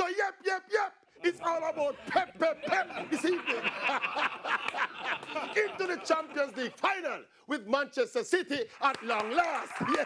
So yep. It's all about pep this evening. Into the Champions League final with Manchester City at long last. Yes.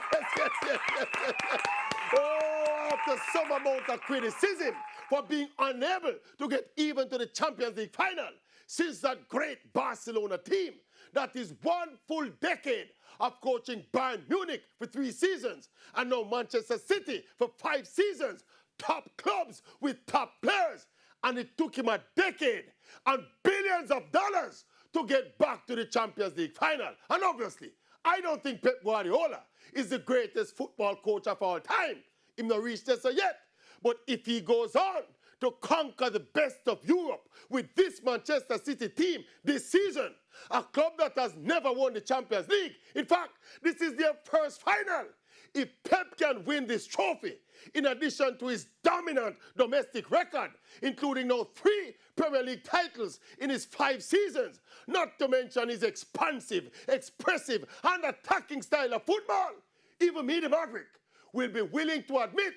Oh, after some amount of criticism for being unable to get even to the Champions League final since that great Barcelona team that is 1 full decade of coaching Bayern Munich for 3 seasons and now Manchester City for 5 seasons, top clubs with top players. And it took him a decade and billions of dollars to get back to the Champions League final. And obviously, I don't think Pep Guardiola is the greatest football coach of all time. He's not reached this yet. But if he goes on to conquer the best of Europe with this Manchester City team this season, a club that has never won the Champions League. In fact, this is their first final. If Pep can win this trophy, in addition to his dominant domestic record, including now 3 Premier League titles in his 5 seasons, not to mention his expansive, expressive, and attacking style of football, even me, the Maverick, will be willing to admit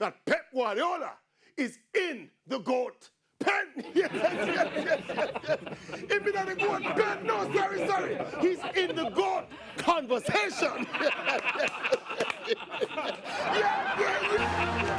that Pep Guardiola is in the GOAT pen. Yes. If he's not the GOAT pen, no, sorry. He's in the GOAT conversation. Yeah.